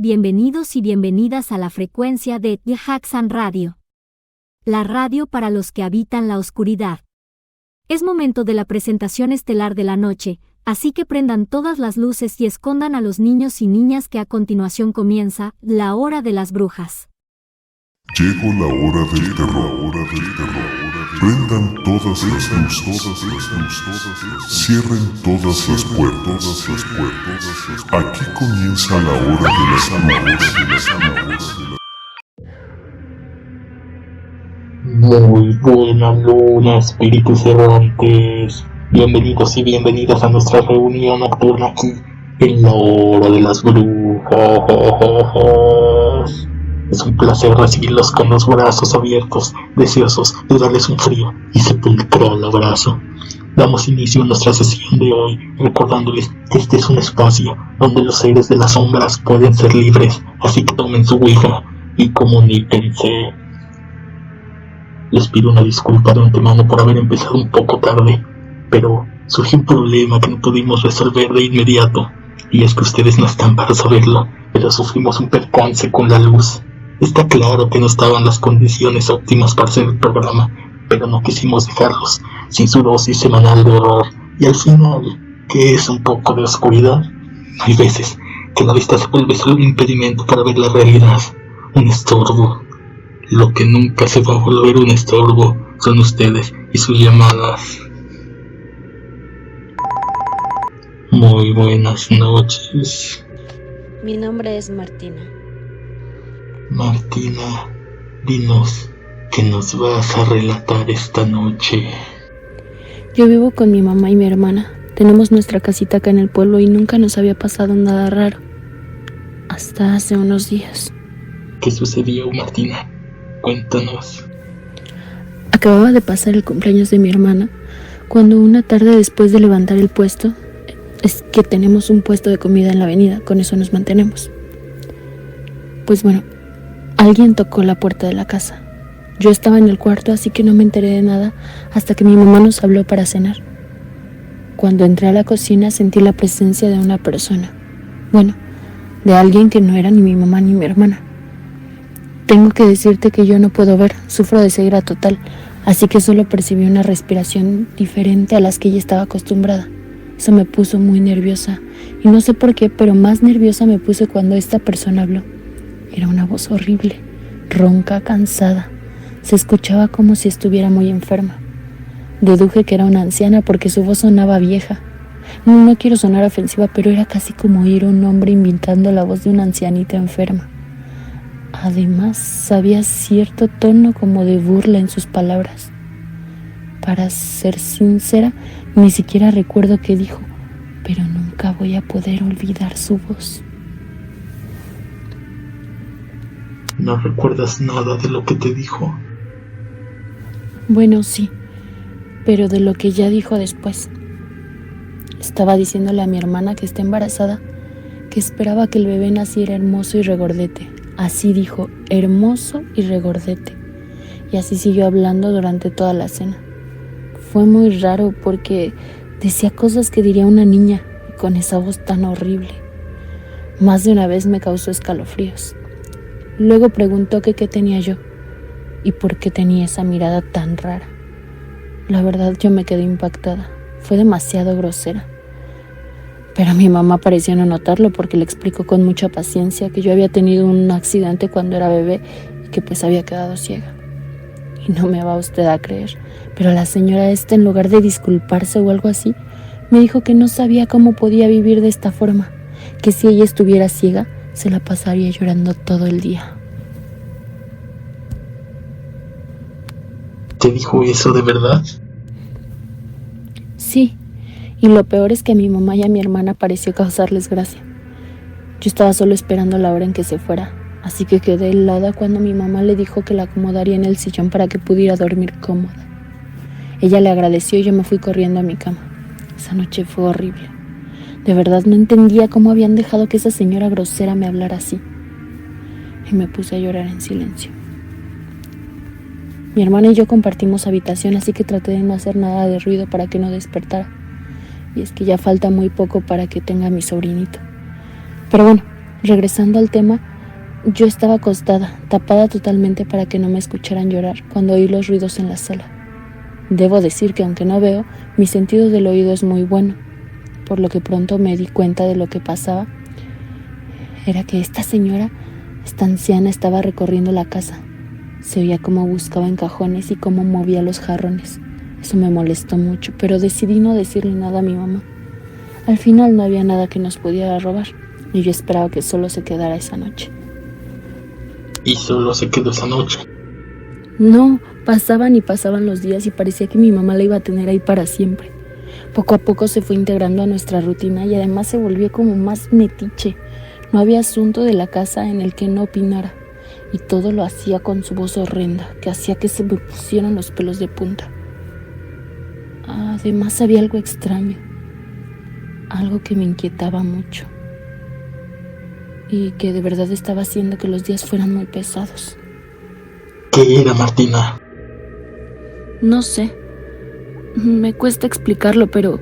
Bienvenidos y bienvenidas a la frecuencia de Haxan Radio. La radio para los que habitan la oscuridad. Es momento de la presentación estelar de la noche, así que prendan todas las luces y escondan a los niños y niñas que a continuación comienza la hora de las brujas. Llegó la hora del terror. Prendan todas las luces. Cierren todas las puertas. Aquí comienza la hora de las brujas. Muy buena luna, espíritus errantes. Bienvenidos y bienvenidas a nuestra reunión nocturna aquí en la hora de las brujas. Es un placer recibirlos con los brazos abiertos, deseosos de darles un frío y sepulcral abrazo. Damos inicio a nuestra sesión de hoy, recordándoles que este es un espacio donde los seres de las sombras pueden ser libres, así que tomen su ouija y comuníquense. Les pido una disculpa de antemano por haber empezado un poco tarde, pero surgió un problema que no pudimos resolver de inmediato, y es que ustedes no están para saberlo, pero sufrimos un percance con la luz. Está claro que no estaban las condiciones óptimas para hacer el programa, pero no quisimos dejarlos sin su dosis semanal de horror. Y al final, ¿qué es un poco de oscuridad? Hay veces que la vista se vuelve solo un impedimento para ver la realidad, un estorbo. Lo que nunca se va a volver un estorbo son ustedes y sus llamadas. Muy buenas noches. Mi nombre es Martina. Martina, dinos, ¿qué nos vas a relatar esta noche? Yo vivo con mi mamá y mi hermana. Tenemos nuestra casita acá en el pueblo y nunca nos había pasado nada raro. Hasta hace unos días. ¿Qué sucedió, Martina? Cuéntanos. Acababa de pasar el cumpleaños de mi hermana, cuando una tarde después de levantar el puesto, es que tenemos un puesto de comida en la avenida, con eso nos mantenemos. Pues bueno, alguien tocó la puerta de la casa. Yo estaba en el cuarto, así que no me enteré de nada hasta que mi mamá nos habló para cenar. Cuando entré a la cocina sentí la presencia de una persona. Bueno, de alguien que no era ni mi mamá ni mi hermana. Tengo que decirte que yo no puedo ver, sufro de ceguera total, así que solo percibí una respiración diferente a las que ella estaba acostumbrada. Eso me puso muy nerviosa, y no sé por qué, pero más nerviosa me puse cuando esta persona habló. Era una voz horrible, ronca, cansada. Se escuchaba como si estuviera muy enferma. Deduje que era una anciana porque su voz sonaba vieja. No quiero sonar ofensiva, pero era casi como oír a un hombre imitando la voz de una ancianita enferma. Además, había cierto tono como de burla en sus palabras. Para ser sincera, ni siquiera recuerdo qué dijo, pero nunca voy a poder olvidar su voz. ¿No recuerdas nada de lo que te dijo? Bueno, sí, pero de lo que ya dijo después. Estaba diciéndole a mi hermana que está embarazada, que esperaba que el bebé naciera hermoso y regordete. Así dijo, hermoso y regordete. Y así siguió hablando durante toda la cena. Fue muy raro porque decía cosas que diría una niña y con esa voz tan horrible. Más de una vez me causó escalofríos. Luego preguntó que qué tenía yo y por qué tenía esa mirada tan rara. La verdad yo me quedé impactada. Fue demasiado grosera. Pero mi mamá parecía no notarlo porque le explicó con mucha paciencia que yo había tenido un accidente cuando era bebé y que pues había quedado ciega. Y no me va usted a creer, pero la señora esta, en lugar de disculparse o algo así, me dijo que no sabía cómo podía vivir de esta forma, que si ella estuviera ciega, se la pasaría llorando todo el día. ¿Te dijo eso de verdad? Sí, y lo peor es que a mi mamá y a mi hermana pareció causarles gracia. Yo estaba solo esperando la hora en que se fuera, así que quedé helada cuando mi mamá le dijo que la acomodaría en el sillón para que pudiera dormir cómoda. Ella le agradeció y yo me fui corriendo a mi cama. Esa noche fue horrible. De verdad no entendía cómo habían dejado que esa señora grosera me hablara así. Y me puse a llorar en silencio. Mi hermana y yo compartimos habitación, así que traté de no hacer nada de ruido para que no despertara. Y es que ya falta muy poco para que tenga a mi sobrinito. Pero bueno, Regresando al tema, yo estaba acostada, tapada totalmente para que no me escucharan llorar cuando oí los ruidos en la sala. Debo decir que aunque no veo, mi sentido del oído es muy bueno, por lo que pronto me di cuenta de lo que pasaba. Era que esta anciana, estaba recorriendo la casa. Se oía cómo buscaba en cajones y cómo movía los jarrones. Eso me molestó mucho, pero decidí no decirle nada a mi mamá. Al final no había nada que nos pudiera robar, y yo esperaba que solo se quedara esa noche. ¿Y solo se quedó esa noche? No, pasaban y pasaban los días y parecía que mi mamá la iba a tener ahí para siempre. Poco a poco se fue integrando a nuestra rutina y además se volvió como más metiche. No había asunto de la casa en el que no opinara, y todo lo hacía con su voz horrenda, que hacía que se me pusieran los pelos de punta. Además había algo extraño, algo que me inquietaba mucho, y que de verdad estaba haciendo que los días fueran muy pesados. ¿Qué era, Martina? No sé, me cuesta explicarlo, pero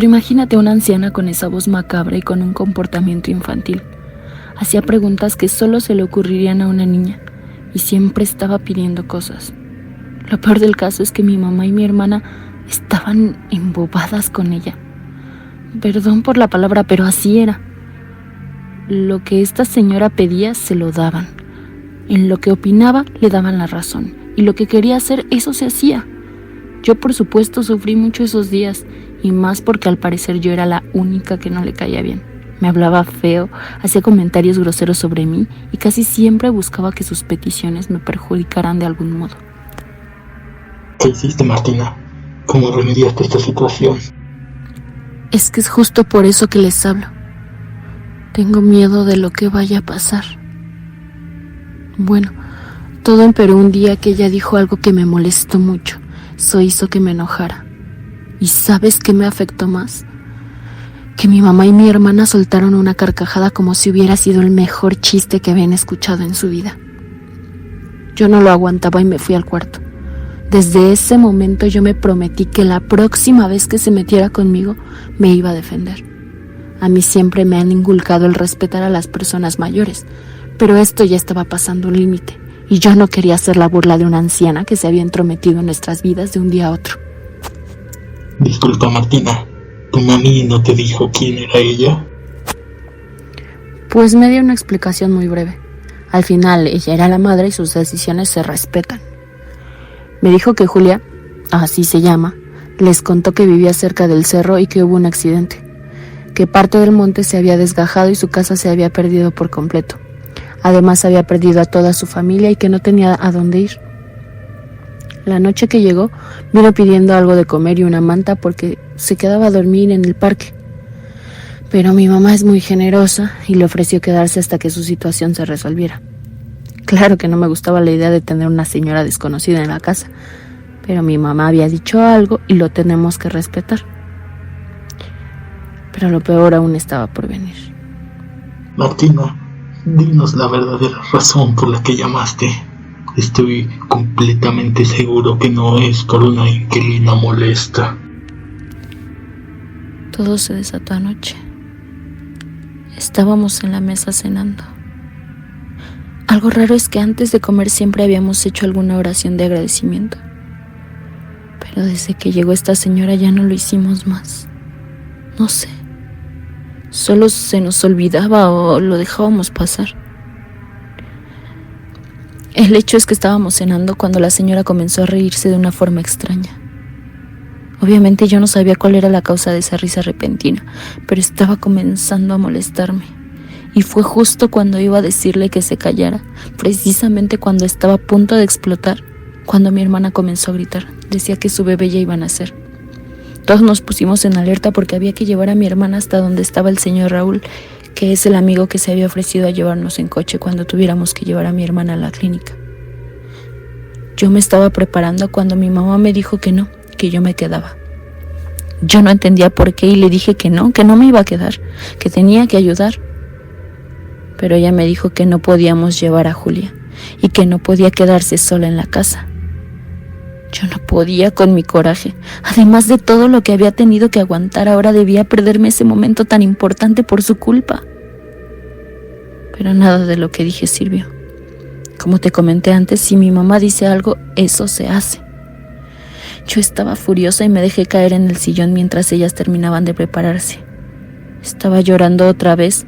imagínate una anciana con esa voz macabra y con un comportamiento infantil. Hacía preguntas que solo se le ocurrirían a una niña y siempre estaba pidiendo cosas. Lo peor del caso es que mi mamá y mi hermana estaban embobadas con ella. Perdón por la palabra, pero así era. Lo que esta señora pedía se lo daban. En lo que opinaba le daban la razón y lo que quería hacer, eso se hacía. Yo por supuesto sufrí mucho esos días, y más porque al parecer yo era la única que no le caía bien. Me hablaba feo, hacía comentarios groseros sobre mí y casi siempre buscaba que sus peticiones me perjudicaran de algún modo. ¿Qué hiciste, Martina? ¿Cómo remediaste esta situación? Es que es justo por eso que les hablo. Tengo miedo de lo que vaya a pasar. Bueno, todo empeoró un día que ella dijo algo que me molestó mucho. Eso hizo que me enojara. ¿Y sabes qué me afectó más? Que mi mamá y mi hermana soltaron una carcajada como si hubiera sido el mejor chiste que habían escuchado en su vida. Yo no lo aguantaba y me fui al cuarto. Desde ese momento yo me prometí que la próxima vez que se metiera conmigo me iba a defender. A mí siempre me han inculcado el respetar a las personas mayores, pero esto ya estaba pasando un límite y yo no quería hacer la burla de una anciana que se había entrometido en nuestras vidas de un día a otro. Disculpa, Martina, ¿tu mami no te dijo quién era ella? Pues me dio una explicación muy breve. Al final, ella era la madre y sus decisiones se respetan. Me dijo que Julia, así se llama, les contó que vivía cerca del cerro y que hubo un accidente, que parte del monte se había desgajado y su casa se había perdido por completo. Además había perdido a toda su familia y que no tenía a dónde ir. La noche que llegó, vino pidiendo algo de comer y una manta porque se quedaba a dormir en el parque. Pero mi mamá es muy generosa y le ofreció quedarse hasta que su situación se resolviera. Claro que no me gustaba la idea de tener una señora desconocida en la casa, pero mi mamá había dicho algo y lo tenemos que respetar. Pero lo peor aún estaba por venir. Martina, dinos la verdadera razón por la que llamaste. Estoy completamente seguro que no es por una inquilina molesta. Todo se desató anoche. Estábamos en la mesa cenando. Algo raro es que antes de comer siempre habíamos hecho alguna oración de agradecimiento. Pero desde que llegó esta señora ya no lo hicimos más. No sé. Solo se nos olvidaba o lo dejábamos pasar. El hecho es que estábamos cenando cuando la señora comenzó a reírse de una forma extraña. Obviamente yo no sabía cuál era la causa de esa risa repentina, pero estaba comenzando a molestarme. Y fue justo cuando iba a decirle que se callara, precisamente cuando estaba a punto de explotar, cuando mi hermana comenzó a gritar. Decía que su bebé ya iba a nacer. Todos nos pusimos en alerta porque había que llevar a mi hermana hasta donde estaba el señor Raúl, que es el amigo que se había ofrecido a llevarnos en coche cuando tuviéramos que llevar a mi hermana a la clínica. Yo me estaba preparando cuando mi mamá me dijo que no, que yo me quedaba. Yo no entendía por qué y le dije que no me iba a quedar, que tenía que ayudar. Pero ella me dijo que no podíamos llevar a Julia y que no podía quedarse sola en la casa. Yo no podía con mi coraje. Además de todo lo que había tenido que aguantar, ahora debía perderme ese momento tan importante por su culpa. Pero nada de lo que dije sirvió. Como te comenté antes, si mi mamá dice algo, eso se hace. Yo estaba furiosa y me dejé caer en el sillón mientras ellas terminaban de prepararse. Estaba llorando otra vez,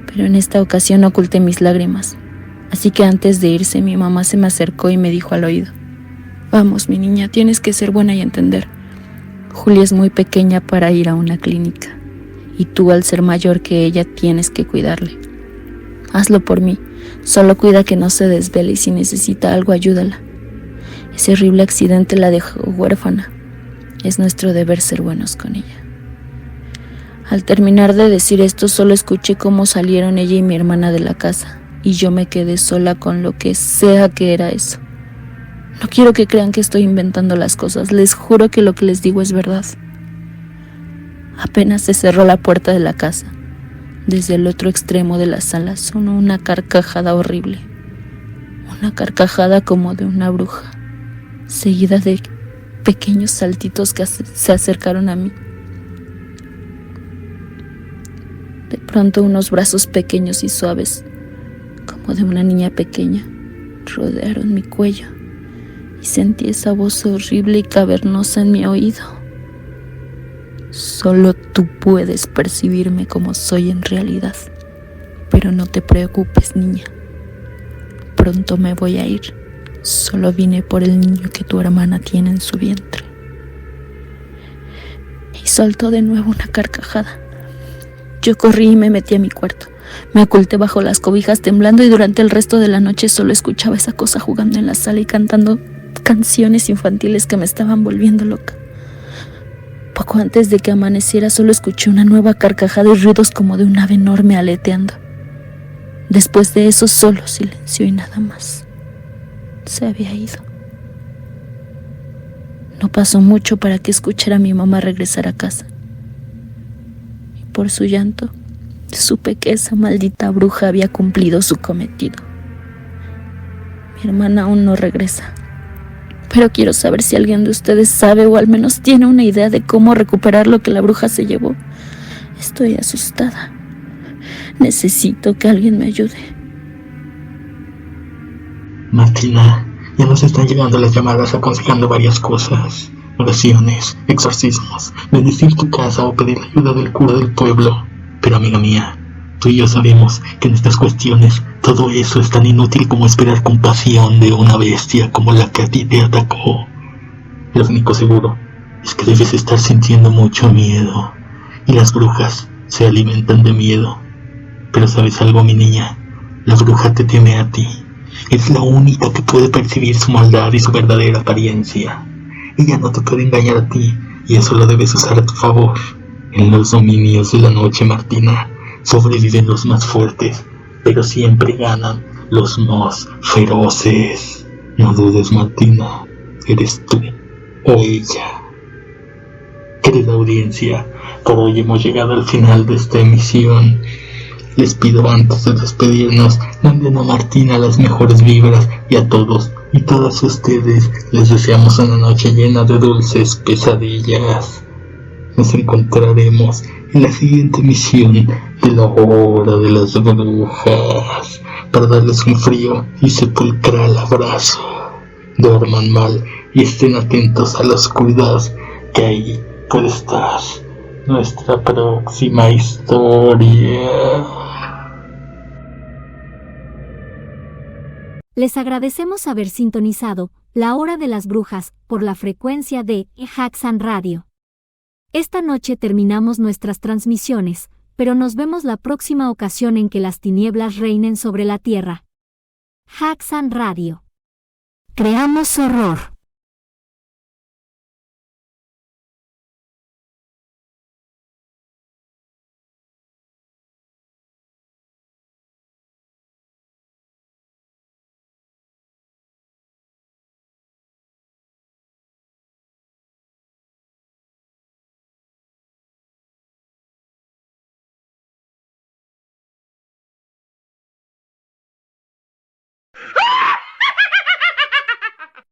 pero en esta ocasión oculté mis lágrimas. Así que antes de irse, mi mamá se me acercó y me dijo al oído: «Vamos, mi niña, tienes que ser buena y entender. Julia es muy pequeña para ir a una clínica, y tú, al ser mayor que ella, tienes que cuidarle. Hazlo por mí, solo cuida que no se desvele y si necesita algo, ayúdala. Ese horrible accidente la dejó huérfana. Es nuestro deber ser buenos con ella». Al terminar de decir esto, solo escuché cómo salieron ella y mi hermana de la casa, y yo me quedé sola con lo que sea que era eso. No quiero que crean que estoy inventando las cosas, les juro que lo que les digo es verdad. Apenas se cerró la puerta de la casa, desde el otro extremo de la sala sonó una carcajada horrible. Una carcajada como de una bruja, seguida de pequeños saltitos que se acercaron a mí. De pronto unos brazos pequeños y suaves, como de una niña pequeña, rodearon mi cuello y sentí esa voz horrible y cavernosa en mi oído. Solo tú puedes percibirme como soy en realidad, pero no te preocupes, niña. Pronto me voy a ir. Solo vine por el niño que tu hermana tiene en su vientre. Y soltó de nuevo una carcajada. Yo corrí y me metí a mi cuarto. Me oculté bajo las cobijas temblando y durante el resto de la noche solo escuchaba esa cosa jugando en la sala y cantando canciones infantiles que me estaban volviendo loca. Poco antes de que amaneciera solo escuché una nueva carcajada y ruidos como de un ave enorme aleteando. Después de eso solo silencio y nada más. Se había ido. No pasó mucho para que escuchara a mi mamá regresar a casa. Y por su llanto supe que esa maldita bruja había cumplido su cometido. Mi hermana aún no regresa, pero quiero saber si alguien de ustedes sabe o al menos tiene una idea de cómo recuperar lo que la bruja se llevó. Estoy asustada. Necesito que alguien me ayude. Martina, ya nos están llegando las llamadas aconsejando varias cosas: oraciones, exorcismos, bendecir tu casa o pedir la ayuda del cura del pueblo. Pero amiga mía, tú y yo sabemos que en estas cuestiones todo eso es tan inútil como esperar compasión de una bestia como la que a ti te atacó. Lo único seguro es que debes estar sintiendo mucho miedo, y las brujas se alimentan de miedo. Pero ¿sabes algo, mi niña? La bruja te teme a ti. Es la única que puede percibir su maldad y su verdadera apariencia. Ella no te puede engañar a ti, y eso lo debes usar a tu favor. En los dominios de la noche, Martina, sobreviven los más fuertes, pero siempre ganan los más feroces. No dudes, Martina, eres tú o ella. Querida audiencia, por hoy hemos llegado al final de esta emisión. Les pido antes de despedirnos, manden a Martina las mejores vibras, y a todos y todas ustedes les deseamos una noche llena de dulces pesadillas. Nos encontraremos en la siguiente emisión de la hora de las brujas para darles un frío y sepulcral abrazo. Duerman mal y estén atentos a la oscuridad, que ahí puede estar nuestra próxima historia. Les agradecemos haber sintonizado La Hora de las Brujas por la frecuencia de Haxan Radio. Esta noche terminamos nuestras transmisiones, pero nos vemos la próxima ocasión en que las tinieblas reinen sobre la tierra. Haxan Radio. Creamos horror.